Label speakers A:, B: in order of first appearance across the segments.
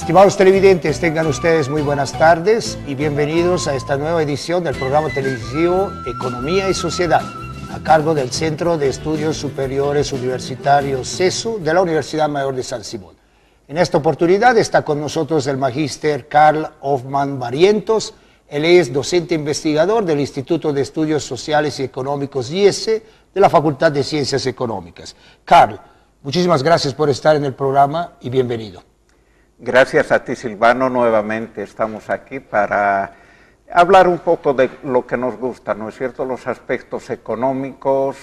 A: Estimados televidentes, tengan ustedes muy buenas tardes y bienvenidos a esta nueva edición del programa televisivo Economía y Sociedad, a cargo del Centro de Estudios Superiores Universitarios CESU de la Universidad Mayor de San Simón. En esta oportunidad está con nosotros el magíster Carl Hoffman Barrientos. Él es docente investigador del Instituto de Estudios Sociales y Económicos IESE de la Facultad de Ciencias Económicas. Carl, muchísimas gracias por estar en el programa y bienvenido.
B: Gracias a ti, Silvano. Nuevamente estamos aquí para hablar un poco de lo que nos gusta, ¿no es cierto? Los aspectos económicos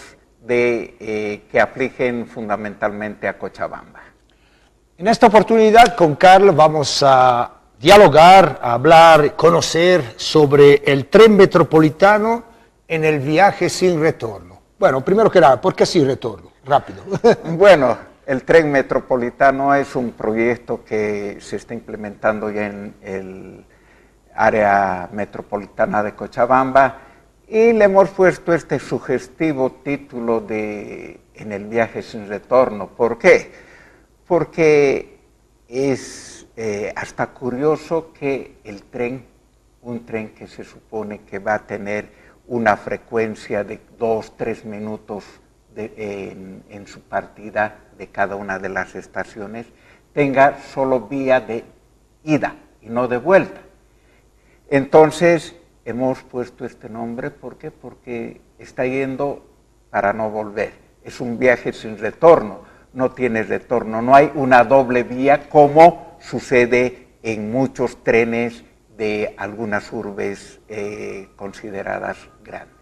B: que afligen fundamentalmente a Cochabamba.
A: En esta oportunidad con Carl vamos a dialogar, a hablar, conocer sobre el tren metropolitano en el viaje sin retorno. Bueno, primero que nada, ¿por qué sin retorno? Rápido.
B: Bueno, el tren metropolitano es un proyecto que se está implementando ya en el área metropolitana de Cochabamba y le hemos puesto este sugestivo título de En el viaje sin retorno. ¿Por qué? Porque es hasta curioso que el tren, un tren que se supone que va a tener una frecuencia de 2-3 minutos en su partida de cada una de las estaciones, tenga solo vía de ida y no de vuelta. Entonces hemos puesto este nombre, ¿por qué? Porque está yendo para no volver. Es un viaje sin retorno, no tiene retorno, no hay una doble vía como sucede en muchos trenes de algunas urbes consideradas grandes.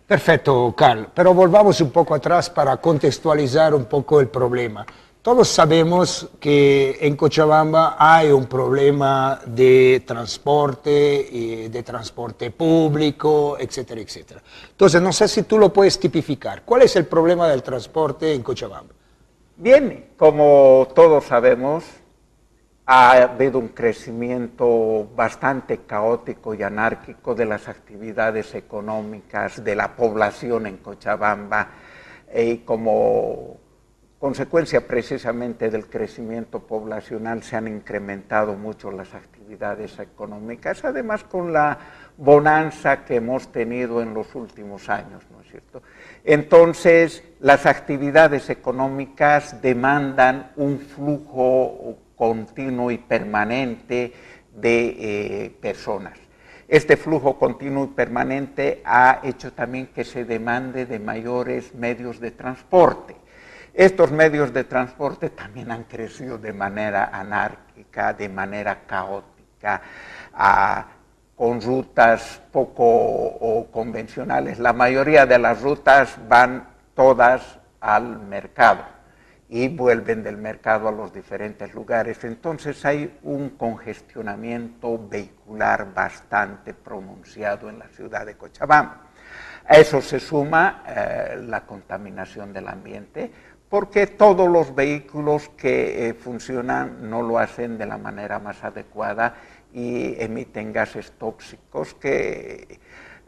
A: Perfecto, Carl, pero volvamos un poco atrás para contextualizar un poco el problema. Todos sabemos que en Cochabamba hay un problema de transporte público, etcétera, etcétera. Entonces, no sé si tú lo puedes tipificar. ¿Cuál es el problema del transporte en Cochabamba?
B: Bien, como todos sabemos, ha habido un crecimiento bastante caótico y anárquico de las actividades económicas de la población en Cochabamba y como consecuencia precisamente del crecimiento poblacional se han incrementado mucho las actividades económicas, además con la bonanza que hemos tenido en los últimos años, ¿no es cierto? Entonces, las actividades económicas demandan un flujo continuo y permanente de personas. Este flujo continuo y permanente ha hecho también que se demande de mayores medios de transporte. Estos medios de transporte también han crecido de manera anárquica, de manera caótica, con rutas poco convencionales. La mayoría de las rutas van todas al mercado y vuelven del mercado a los diferentes lugares. Entonces hay un congestionamiento vehicular bastante pronunciado en la ciudad de Cochabamba. A eso se suma la contaminación del ambiente, porque todos los vehículos que funcionan no lo hacen de la manera más adecuada y emiten gases tóxicos que,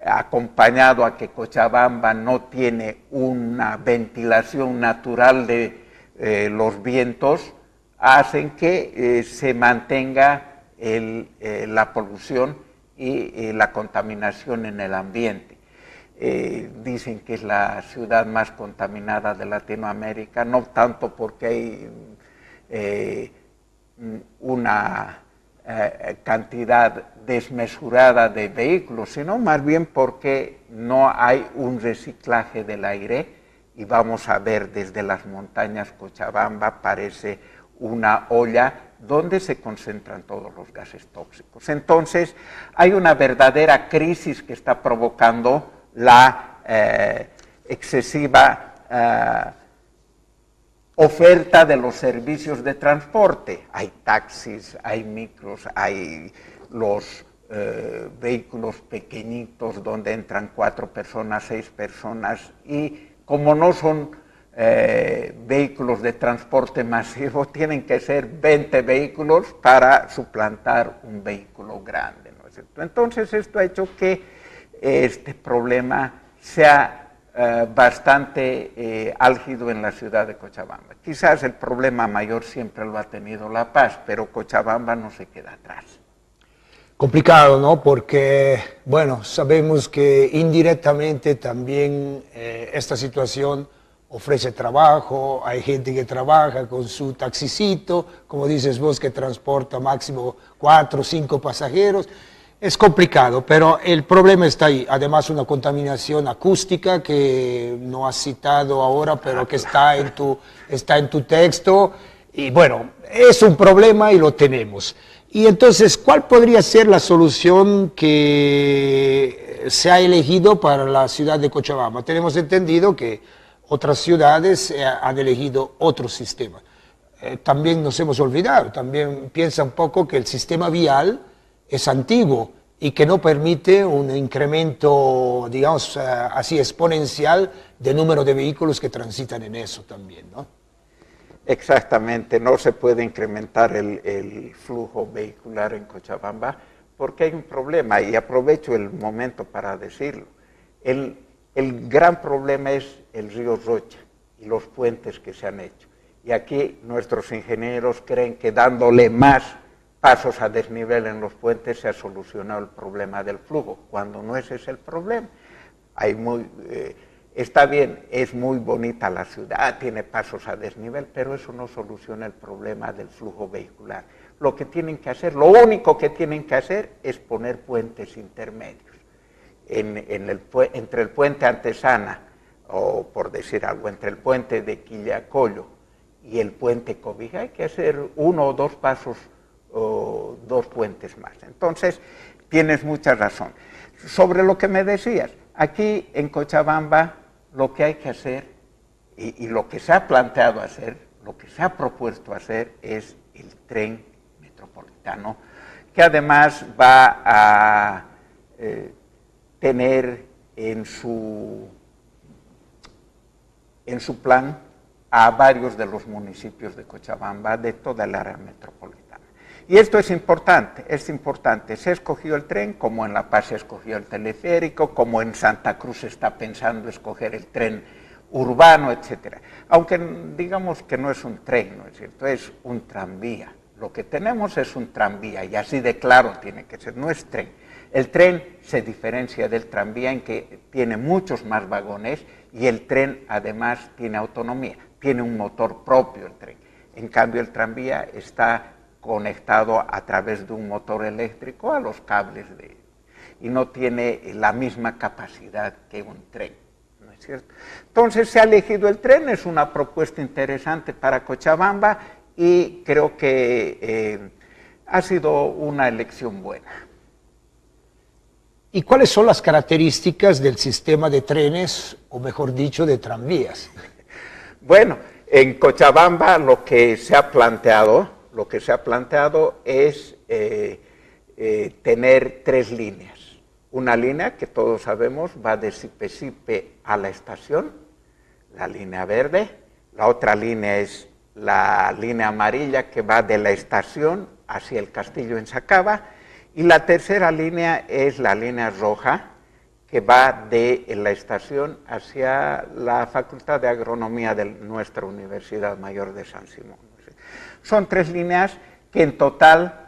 B: acompañado a que Cochabamba no tiene una ventilación natural de los vientos, hacen que se mantenga la polución y la contaminación en el ambiente. Dicen que es la ciudad más contaminada de Latinoamérica, no tanto porque hay una cantidad desmesurada de vehículos, sino más bien porque no hay un reciclaje del aire. Y vamos a ver desde las montañas Cochabamba parece una olla donde se concentran todos los gases tóxicos. Entonces, hay una verdadera crisis que está provocando la excesiva oferta de los servicios de transporte. Hay taxis, hay micros, hay los vehículos pequeñitos donde entran 4 personas, 6 personas y como no son vehículos de transporte masivo, tienen que ser 20 vehículos para suplantar un vehículo grande, ¿no es cierto? Entonces esto ha hecho que este problema sea bastante álgido en la ciudad de Cochabamba. Quizás el problema mayor siempre lo ha tenido La Paz, pero Cochabamba no se queda atrás.
A: Complicado, ¿no? Porque, bueno, sabemos que indirectamente también esta situación ofrece trabajo, hay gente que trabaja con su taxicito, como dices vos, que transporta máximo 4 o 5 pasajeros. Es complicado, pero el problema está ahí. Además, una contaminación acústica que no has citado ahora, pero que está en tu texto. Y bueno, es un problema y lo tenemos. Y entonces, ¿cuál podría ser la solución que se ha elegido para la ciudad de Cochabamba? Tenemos entendido que otras ciudades han elegido otro sistema. También nos hemos olvidado, también piensa un poco que el sistema vial es antiguo y que no permite un incremento, digamos, así exponencial de número de vehículos que transitan en eso también, ¿no?
B: Exactamente, no se puede incrementar el flujo vehicular en Cochabamba porque hay un problema, y aprovecho el momento para decirlo. El gran problema es el río Rocha y los puentes que se han hecho. Y aquí nuestros ingenieros creen que dándole más pasos a desnivel en los puentes se ha solucionado el problema del flujo, cuando no ese es el problema. Está bien, es muy bonita la ciudad, tiene pasos a desnivel, pero eso no soluciona el problema del flujo vehicular. Lo que tienen que hacer, lo único que tienen que hacer es poner puentes intermedios. Entre el puente Antesana, o por decir algo, entre el puente de Quillacollo y el puente Cobija, hay que hacer 1 o 2 pasos, o 2 puentes más. Entonces, tienes mucha razón. Sobre lo que me decías, aquí en Cochabamba lo que hay que hacer, y lo que se ha planteado hacer, lo que se ha propuesto hacer es el tren metropolitano, que además va a tener en su plan a varios de los municipios de Cochabamba, de toda el área metropolitana. Y esto es importante, Se escogió el tren, como en La Paz se escogió el teleférico, como en Santa Cruz se está pensando escoger el tren urbano, etc. Aunque digamos que no es un tren, ¿no es cierto? Es un tranvía. Lo que tenemos es un tranvía, y así de claro tiene que ser, no es tren. El tren se diferencia del tranvía en que tiene muchos más vagones, y el tren además tiene autonomía, tiene un motor propio el tren. En cambio el tranvía está conectado a través de un motor eléctrico a los cables y no tiene la misma capacidad que un tren, ¿no es cierto? Entonces se ha elegido el tren, es una propuesta interesante para Cochabamba y creo que ha sido una elección buena.
A: ¿Y cuáles son las características del sistema de trenes, o mejor dicho, de tranvías?
B: Bueno, en Cochabamba lo que se ha planteado es tener 3 líneas. Una línea que todos sabemos va de Sipe a la estación, la línea verde. La otra línea es la línea amarilla que va de la estación hacia el castillo en Sacaba. Y la tercera línea es la línea roja que va de la estación hacia la Facultad de Agronomía de nuestra Universidad Mayor de San Simón. Son 3 líneas que en total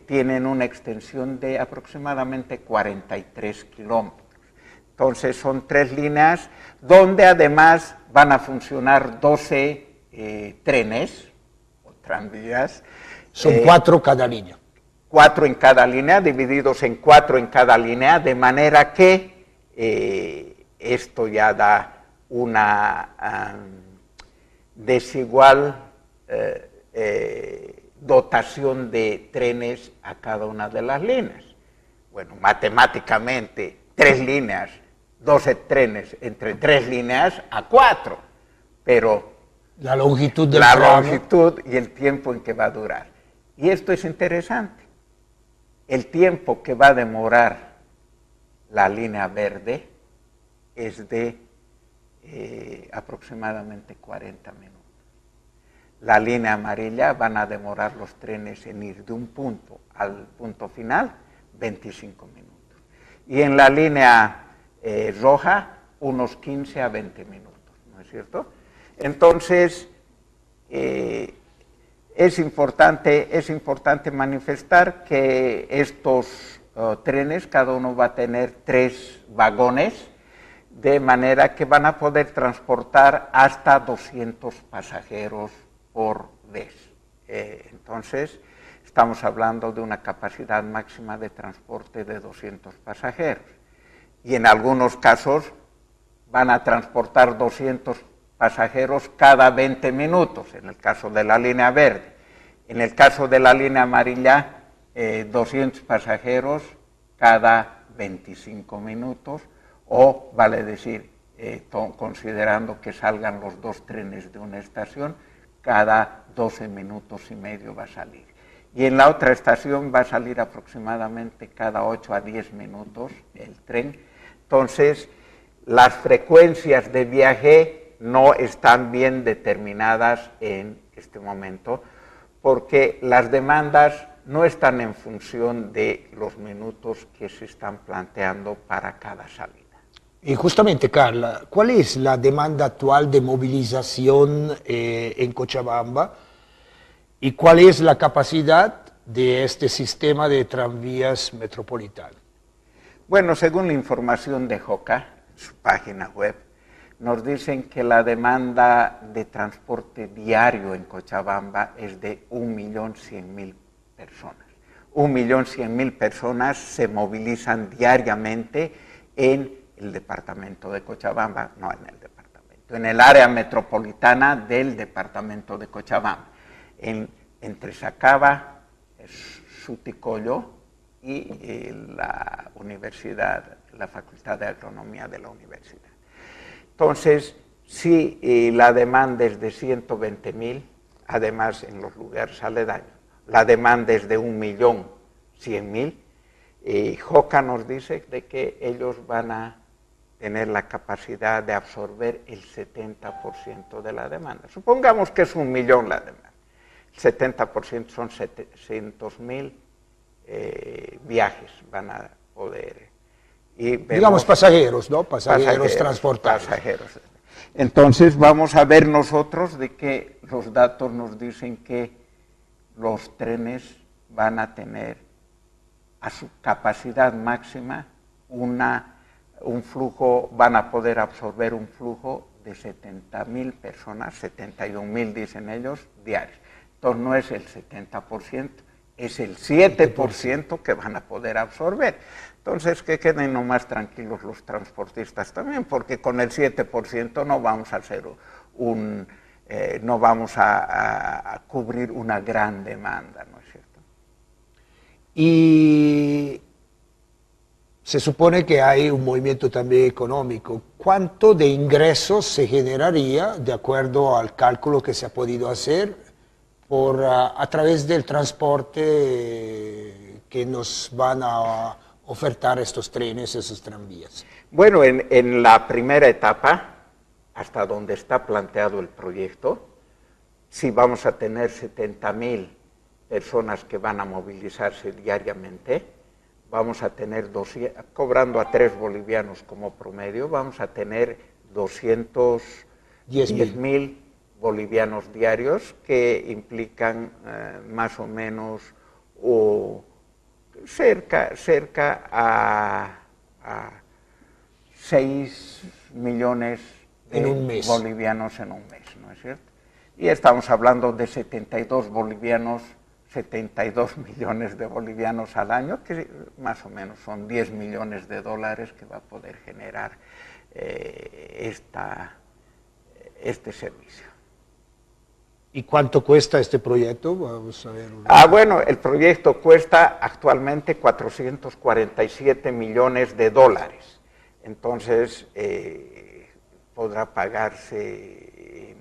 B: tienen una extensión de aproximadamente 43 kilómetros. Entonces son 3 líneas donde además van a funcionar 12 trenes o tranvías.
A: Son 4 cada línea.
B: 4 en cada línea, divididos en 4 en cada línea, de manera que esto ya da una desigual dotación de trenes a cada una de las líneas. Bueno, matemáticamente, 3 líneas, 12 trenes entre 3 líneas a 4, pero
A: la longitud del
B: la
A: tramo.
B: longitud y el tiempo en que va a durar. Y esto es interesante. El tiempo que va a demorar la línea verde es de aproximadamente 40 minutos. La línea amarilla van a demorar los trenes en ir de un punto al punto final 25 minutos. Y en la línea roja unos 15 a 20 minutos, ¿no es cierto? Entonces, es importante manifestar que estos trenes, cada uno va a tener 3 vagones, de manera que van a poder transportar hasta 200 pasajeros por vez. Entonces, estamos hablando de una capacidad máxima de transporte de 200 pasajeros. Y en algunos casos van a transportar 200 pasajeros cada 20 minutos, en el caso de la línea verde. En el caso de la línea amarilla, 200 pasajeros cada 25 minutos, o vale decir, considerando que salgan los 2 trenes de una estación, cada 12 minutos y medio va a salir. Y en la otra estación va a salir aproximadamente cada 8 a 10 minutos el tren. Entonces, las frecuencias de viaje no están bien determinadas en este momento, porque las demandas no están en función de los minutos que se están planteando para cada salida.
A: Y justamente, Carla, ¿cuál es la demanda actual de movilización en Cochabamba y cuál es la capacidad de este sistema de tranvías metropolitano?
B: Bueno, según la información de JOCA, su página web, nos dicen que la demanda de transporte diario en Cochabamba es de 1.100.000 personas. 1.100.000 personas se movilizan diariamente en el departamento de Cochabamba, no en el departamento, en el área metropolitana del departamento de Cochabamba, entre Sacaba, Suticollo y la universidad, la Facultad de Agronomía de la universidad. Entonces, si la demanda es de 120.000, además en los lugares aledaños, la demanda es de 1.100.000, JOCA nos dice de que ellos van a tener la capacidad de absorber el 70% de la demanda. Supongamos que es 1.000.000 la demanda. El 70% son 700.000 viajes van a poder. Y
A: digamos pasajeros, ¿no? Pasajeros transportados.
B: Pasajeros. Entonces vamos a ver nosotros de que los datos nos dicen que los trenes van a tener a su capacidad máxima un flujo, van a poder absorber un flujo de 70.000 personas, 71.000 dicen ellos, diarios. Entonces no es el 70%, es el 7% que van a poder absorber. Entonces que queden nomás tranquilos los transportistas también, porque con el 7% no vamos a hacer no vamos a cubrir una gran demanda, ¿no es cierto?
A: Y se supone que hay un movimiento también económico. ¿Cuánto de ingresos se generaría, de acuerdo al cálculo que se ha podido hacer, a través del transporte que nos van a ofertar estos trenes, esos tranvías?
B: Bueno, en la primera etapa, hasta donde está planteado el proyecto, sí vamos a tener 70.000 personas que van a movilizarse diariamente, vamos a tener, cobrando a 3 bolivianos como promedio, vamos a tener 210.000 bolivianos diarios, que implican más o menos cerca a 6 millones de bolivianos en un mes, ¿no es cierto? Y estamos hablando de 72 millones de bolivianos al año, que más o menos son 10 millones de dólares que va a poder generar este servicio.
A: ¿Y cuánto cuesta este proyecto? Vamos a ver.
B: Bueno, el proyecto cuesta actualmente 447 millones de dólares. Entonces, podrá pagarse en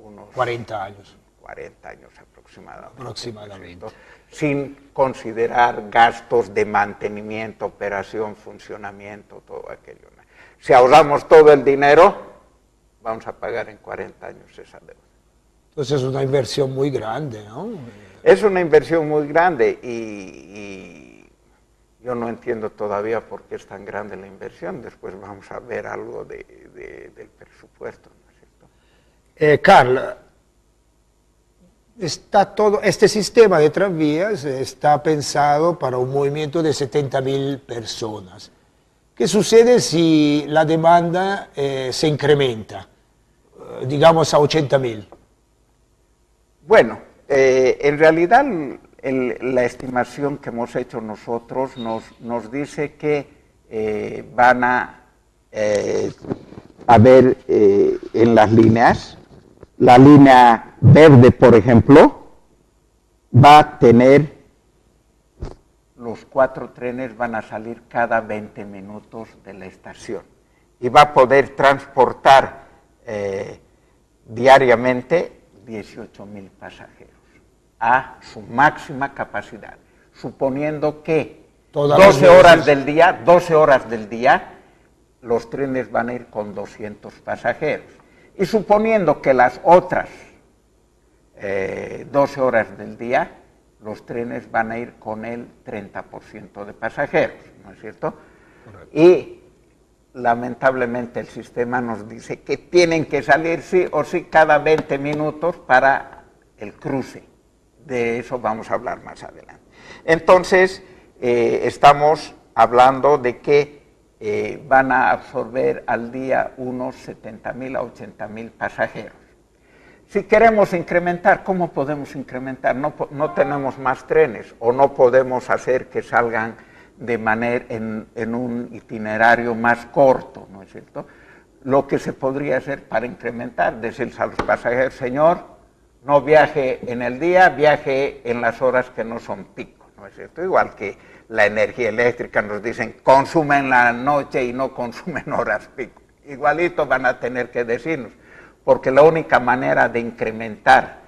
B: unos
A: 40 años.
B: 40 años aproximadamente.
A: Aproximadamente.
B: Sin considerar gastos de mantenimiento, operación, funcionamiento, todo aquello. Si ahorramos todo el dinero, vamos a pagar en 40 años esa deuda.
A: Entonces es una inversión muy grande, ¿no?
B: Es una inversión muy grande y Yo no entiendo todavía por qué es tan grande la inversión. Después vamos a ver algo del presupuesto, ¿no es cierto?
A: Carla, este sistema de tranvías está pensado para un movimiento de 70.000 personas. ¿Qué sucede si la demanda se incrementa, digamos a 80.000?
B: Bueno, en realidad la estimación que hemos hecho nosotros nos dice que van a haber en las líneas, la línea verde, por ejemplo, va a tener, los 4 trenes van a salir cada 20 minutos de la estación y va a poder transportar diariamente 18.000 pasajeros a su máxima capacidad, suponiendo que 12 horas del día, los trenes van a ir con 200 pasajeros. Y suponiendo que las otras 12 horas del día, los trenes van a ir con el 30% de pasajeros, ¿no es cierto? Correcto. Y lamentablemente el sistema nos dice que tienen que salir sí o sí cada 20 minutos para el cruce. De eso vamos a hablar más adelante. Entonces, estamos hablando de que van a absorber al día unos 70.000 a 80.000 pasajeros. Si queremos incrementar, ¿cómo podemos incrementar? No tenemos más trenes o no podemos hacer que salgan de manera en un itinerario más corto, ¿no es cierto? Lo que se podría hacer para incrementar, decirles a los pasajeros, señor, no viaje en el día, viaje en las horas que no son pico, ¿no es cierto? Igual que la energía eléctrica nos dicen, consume en la noche y no consume en horas pico. Igualito van a tener que decirnos, porque la única manera de incrementar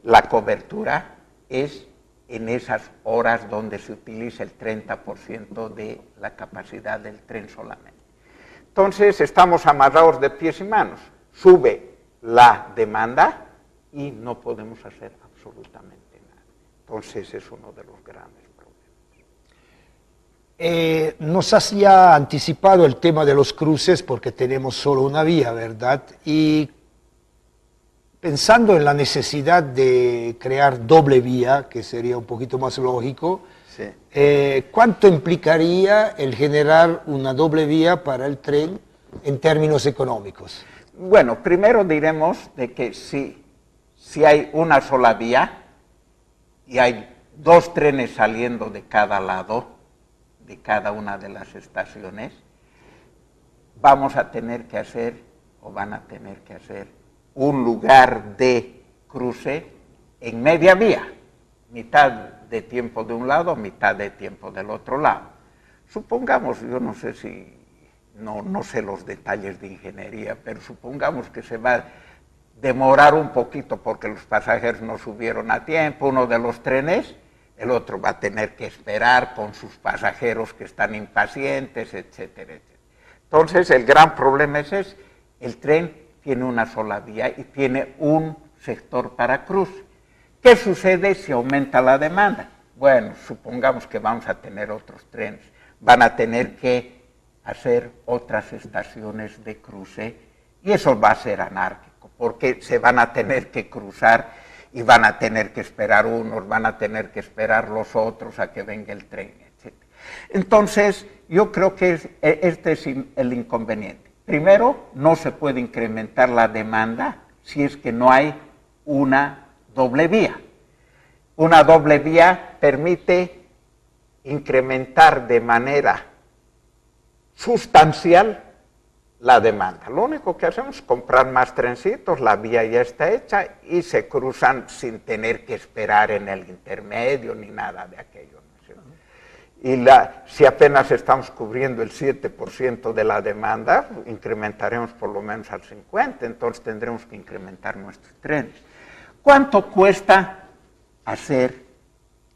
B: la cobertura es en esas horas donde se utiliza el 30% de la capacidad del tren solamente. Entonces estamos amarrados de pies y manos, sube la demanda y no podemos hacer absolutamente nada. Entonces es uno de los grandes problemas.
A: Nos has ya anticipado el tema de los cruces porque tenemos solo una vía, ¿verdad? Y pensando en la necesidad de crear doble vía, que sería un poquito más lógico, sí. ¿Cuánto implicaría el generar una doble vía para el tren en términos económicos?
B: Bueno, primero diremos de que si hay una sola vía y hay 2 trenes saliendo de cada lado, de cada una de las estaciones, vamos a tener que hacer, o van a tener que hacer, un lugar de cruce en media vía, mitad de tiempo de un lado, mitad de tiempo del otro lado. Supongamos, yo no sé si, no sé los detalles de ingeniería, pero supongamos que se va a demorar un poquito porque los pasajeros no subieron a tiempo, uno de los trenes, el otro va a tener que esperar con sus pasajeros que están impacientes, etcétera, etcétera. Entonces, el gran problema es el tren tiene una sola vía y tiene un sector para cruce. ¿Qué sucede si aumenta la demanda? Bueno, supongamos que vamos a tener otros trenes, van a tener que hacer otras estaciones de cruce y eso va a ser anárquico, porque se van a tener que cruzar y van a tener que esperar unos, van a tener que esperar los otros a que venga el tren, etc. Entonces, yo creo que este es el inconveniente. Primero, no se puede incrementar la demanda si es que no hay una doble vía. Una doble vía permite incrementar de manera sustancial la demanda. Lo único que hacemos es comprar más trencitos, la vía ya está hecha y se cruzan sin tener que esperar en el intermedio ni nada de aquello. Y si apenas estamos cubriendo el 7% de la demanda, incrementaremos por lo menos al 50%, entonces tendremos que incrementar nuestros trenes. ¿Cuánto cuesta hacer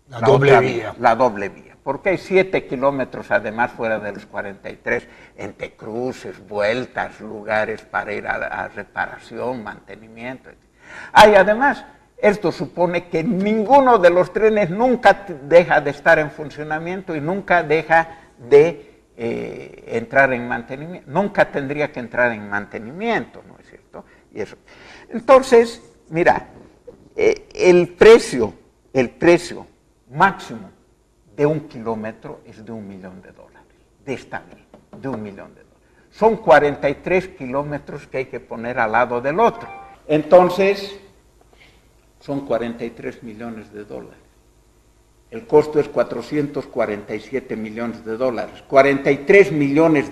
A: la doble vía?
B: La doble vía, porque hay 7 kilómetros además fuera de los 43, entre cruces, vueltas, lugares para ir a reparación, mantenimiento. Hay además Esto supone que ninguno de los trenes nunca deja de estar en funcionamiento y nunca deja de entrar en mantenimiento. Nunca tendría que entrar en mantenimiento, ¿no es cierto? Y eso. Entonces, mira, el precio máximo de un kilómetro es de $1 millón, de esta ley, de $1 millón. Son 43 kilómetros que hay que poner al lado del otro. Entonces, son $43 millones. El costo es $447 millones. $43 millones,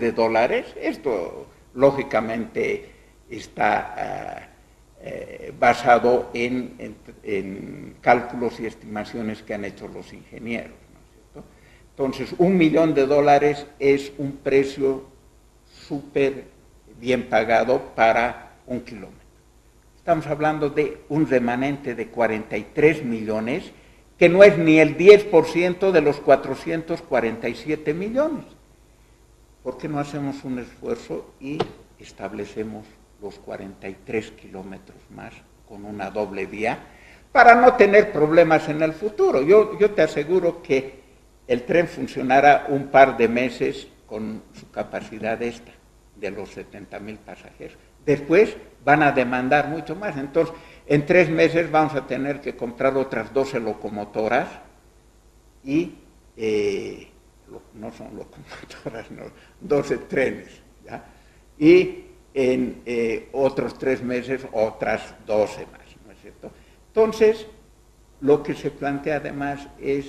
B: esto lógicamente está basado en cálculos y estimaciones que han hecho los ingenieros, ¿no es cierto? Entonces, $1 millón es un precio súper bien pagado para un kilómetro. Estamos hablando de un remanente de 43 millones, que no es ni el 10% de los 447 millones. ¿Por qué no hacemos un esfuerzo y establecemos los 43 kilómetros más con una doble vía para no tener problemas en el futuro? Yo te aseguro que el tren funcionará un par de meses con su capacidad esta, de los 70,000 pasajeros. Después van a demandar mucho más. Entonces, en 3 meses vamos a tener que comprar otras 12 locomotoras y, no son locomotoras, no, 12 trenes, ¿ya? Y en otros 3 meses otras 12 más, ¿no es cierto? Entonces, lo que se plantea además es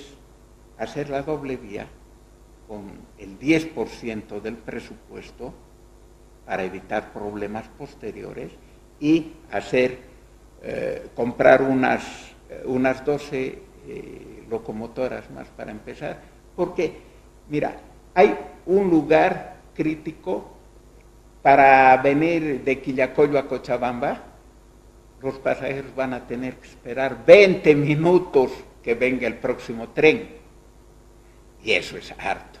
B: hacer la doble vía con el 10% del presupuesto para evitar problemas posteriores y comprar unas 12 locomotoras más para empezar, porque, mira, hay un lugar crítico para venir de Quillacollo a Cochabamba. Los pasajeros van a tener que esperar 20 minutos que venga el próximo tren, y eso es harto,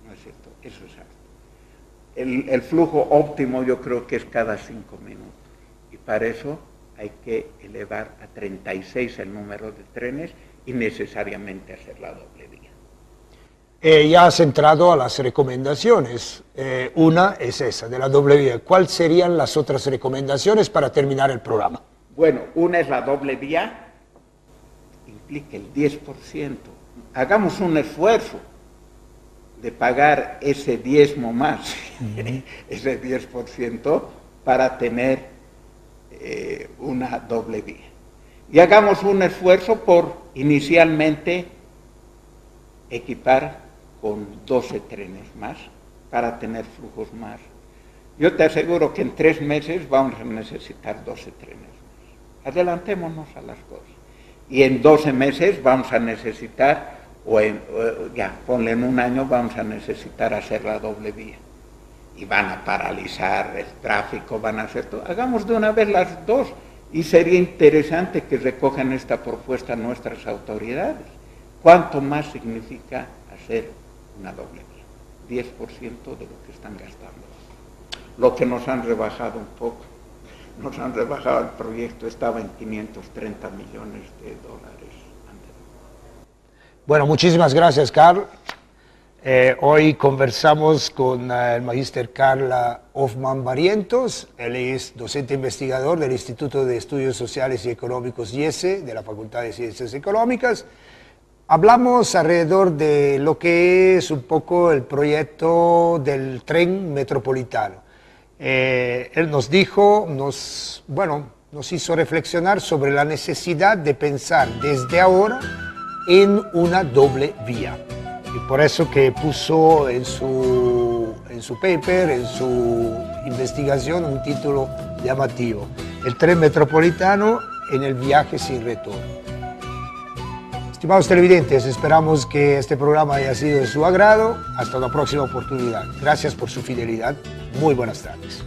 B: ¿no es cierto? Eso es harto. El flujo óptimo yo creo que es cada 5 minutos, y para eso hay que elevar a 36 el número de trenes y necesariamente hacer la doble vía.
A: Ya has entrado a las recomendaciones. Una es esa, de la doble vía. ¿Cuáles serían las otras recomendaciones para terminar el programa?
B: Bueno, una es la doble vía, implica el 10%. Hagamos un esfuerzo de pagar ese diezmo más, ese 10%, para tener una doble vía. Y hagamos un esfuerzo por inicialmente equipar con 12 trenes más para tener flujos más. Yo te aseguro que en 3 meses vamos a necesitar 12 trenes más. Adelantémonos a las cosas. Y en 12 meses vamos a necesitar, ponle en un año, vamos a necesitar hacer la doble vía. Y van a paralizar el tráfico, van a hacer todo. Hagamos de una vez las dos, y sería interesante que recojan esta propuesta nuestras autoridades. ¿Cuánto más significa hacer una doble vía? 10% de lo que están gastando. Lo que nos han rebajado un poco, nos han rebajado el proyecto, estaba en $530 millones.
A: Bueno, muchísimas gracias, Carl. Hoy conversamos con el magíster Carl Hoffmann Barrientos. Él es docente investigador del Instituto de Estudios Sociales y Económicos IESE, de la Facultad de Ciencias Económicas. Hablamos alrededor de lo que es un poco el proyecto del tren metropolitano. Él nos dijo, nos hizo reflexionar sobre la necesidad de pensar desde ahora en una doble vía. Y por eso que puso en su paper, en su investigación, un título llamativo: el tren metropolitano en el viaje sin retorno. Estimados televidentes, esperamos que este programa haya sido de su agrado. Hasta una próxima oportunidad. Gracias por su fidelidad. Muy buenas tardes.